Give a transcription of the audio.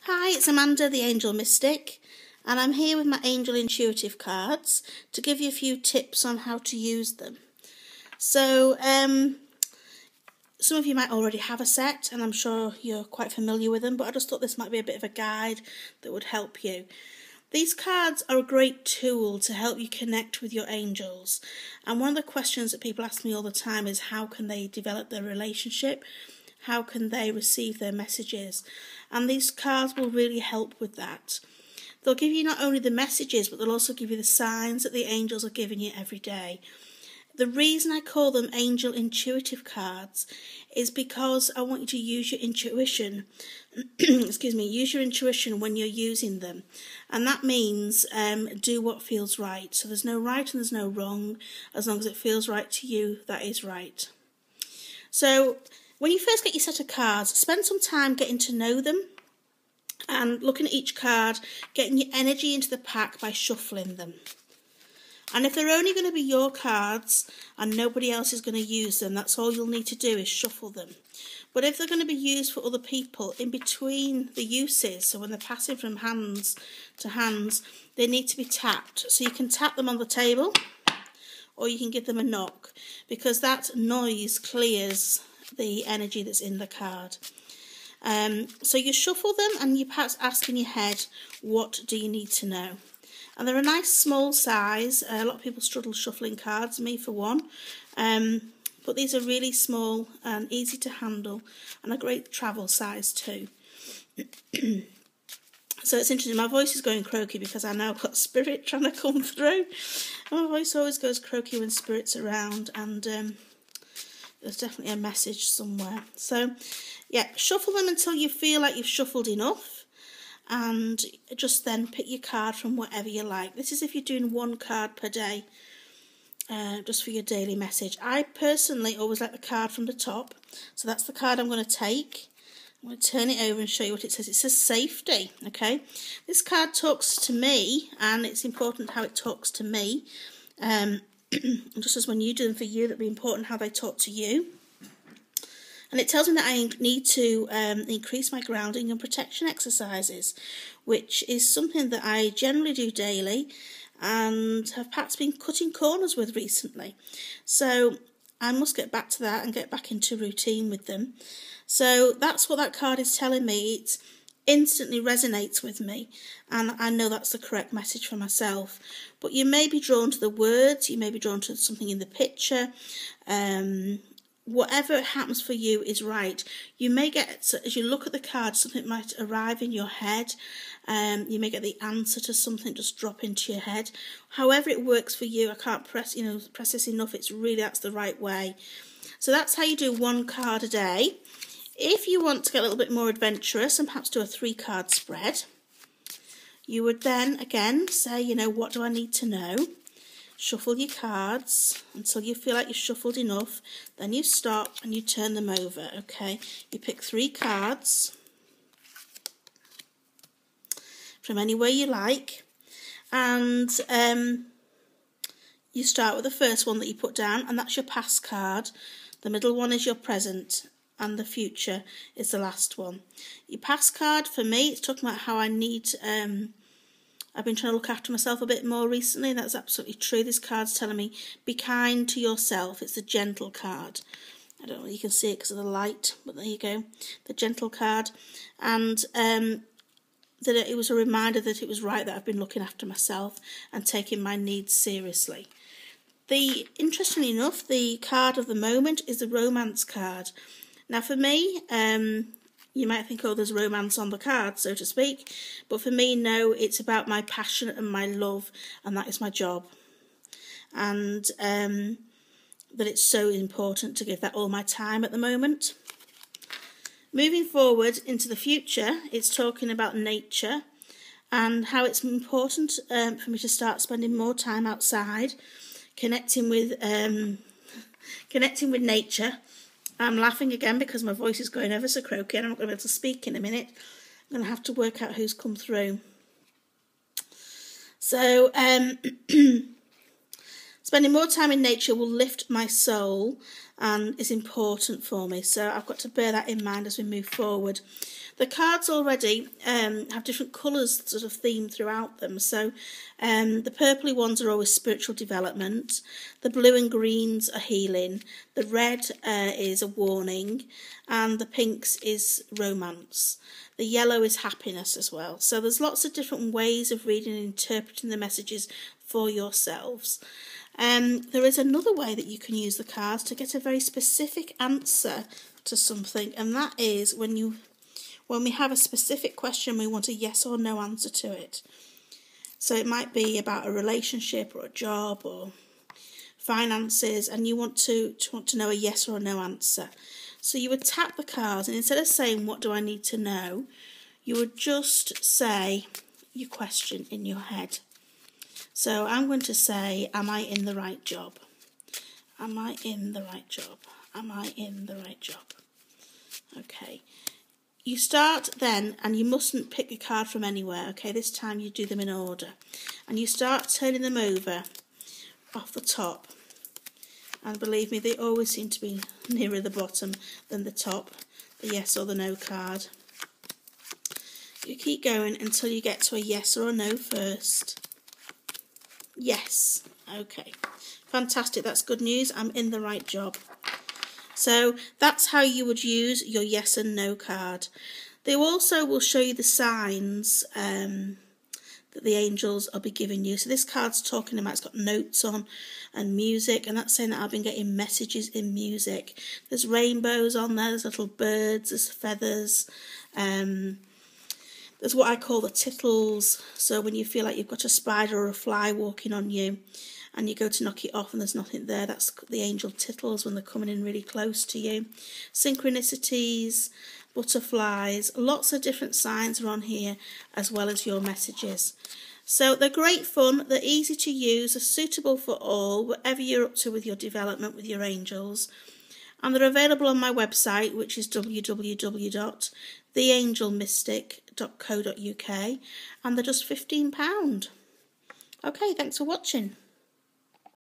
Hi, it's Amanda, the Angel Mystic, and I'm here with my Angel Intuitive cards to give you a few tips on how to use them. So, some of you might already have a set, and I'm sure you're quite familiar with them, but I just thought this might be a bit of a guide that would help you. These cards are a great tool to help you connect with your angels, and one of the questions that people ask me all the time is how can they develop their relationship? How can they receive their messages? And these cards will really help with that. They'll give you not only the messages, but they'll also give you the signs that the angels are giving you every day. The reason I call them Angel Intuitive cards is because I want you to use your intuition, use your intuition when you're using them. And that means do what feels right. So there's no right and there's no wrong. As long as it feels right to you, that is right. So when you first get your set of cards, spend some time getting to know them and looking at each card, getting your energy into the pack by shuffling them. And if they're only going to be your cards and nobody else is going to use them, that's all you'll need to do is shuffle them. But if they're going to be used for other people, in between the uses, so when they're passing from hands to hands, they need to be tapped. So you can tap them on the table or you can give them a knock, because that noise clears the energy that's in the card. So you shuffle them and you perhaps ask in your head, what do you need to know? And they're a nice small size. A lot of people struggle shuffling cards, me for one. But these are really small and easy to handle and a great travel size too. So it's interesting, my voice is going croaky because I now got spirit trying to come through. My voice always goes croaky when spirit's around, and there's definitely a message somewhere. So yeah, shuffle them until you feel like you've shuffled enough, and just then pick your card from whatever you like. This is if you're doing one card per day, just for your daily message. I personally always like the card from the top, so that's the card I'm going to take. I'm going to turn it over and show you what it says. It says safety, okay? This card talks to me, and it's important how it talks to me. Just as when you do them for you, that'd be important how they talk to you. And it tells me that I need to increase my grounding and protection exercises, which is something that I generally do daily and have perhaps been cutting corners with recently. So I must get back to that and get back into routine with them. So that's what that card is telling me. It instantly resonates with me, and I know that's the correct message for myself. But you may be drawn to the words, you may be drawn to something in the picture. Whatever happens for you is right. You may get, as you look at the card, something might arrive in your head. You may get the answer to something just drop into your head. However it works for you, I can't press this enough. It's really, that's the right way. So that's how you do one card a day. If you want to get a little bit more adventurous and perhaps do a 3-card spread, you would then again say, what do I need to know? Shuffle your cards until you feel like you've shuffled enough. Then you stop and you turn them over, okay? You pick 3 cards from anywhere you like, and you start with the first one that you put down, and that's your past card. The middle one is your present, and the future is the last one. Your past card, for me, it's talking about how I need... I've been trying to look after myself a bit more recently. That's absolutely true. This card's telling me, be kind to yourself. It's the gentle card. I don't know if you can see it because of the light, but there you go. The gentle card. And that it was a reminder that it was right that I've been looking after myself and taking my needs seriously. Interestingly enough, the card of the moment is the romance card. Now for me, you might think, oh, there's romance on the card, so to speak. But for me, no, it's about my passion and my love, and that is my job. And that it's so important to give that all my time at the moment. Moving forward into the future, it's talking about nature and how it's important for me to start spending more time outside, connecting with nature. I'm laughing again because my voice is going ever so croaky and I'm not going to be able to speak in a minute. I'm going to have to work out who's come through. So Spending more time in nature will lift my soul and is important for me. So I've got to bear that in mind as we move forward. The cards already have different colours sort of themed throughout them. So the purpley ones are always spiritual development. The blue and greens are healing. The red is a warning. And the pinks is romance. The yellow is happiness as well. So there's lots of different ways of reading and interpreting the messages for yourselves. There is another way that you can use the cards to get a very specific answer to something, and that is when we have a specific question, we want a yes or no answer to it. So it might be about a relationship or a job or finances, and you want to know a yes or a no answer. So you would tap the cards, and instead of saying, what do I need to know, you would just say your question in your head. So I'm going to say, am I in the right job? Am I in the right job? Am I in the right job? Okay. You start then, and you mustn't pick a card from anywhere, okay? This time you do them in order. And you start turning them over off the top. And believe me, they always seem to be nearer the bottom than the top, the yes or the no card. You keep going until you get to a yes or a no first. Yes. Okay. Fantastic. That's good news. I'm in the right job. So that's how you would use your yes and no card. They also will show you the signs that the angels will be giving you. So this card's talking about, it's got notes on and music, and that's saying that I've been getting messages in music. There's rainbows on there, there's little birds, there's feathers, there's what I call the tittles. So when you feel like you've got a spider or a fly walking on you and you go to knock it off and there's nothing there, that's the angel tittles when they're coming in really close to you. Synchronicities, butterflies, lots of different signs are on here as well as your messages. So they're great fun, they're easy to use, they're suitable for all, whatever you're up to with your development with your angels. And they're available on my website, which is www.theangelmystic.co.uk, and they're just £15. Okay, thanks for watching.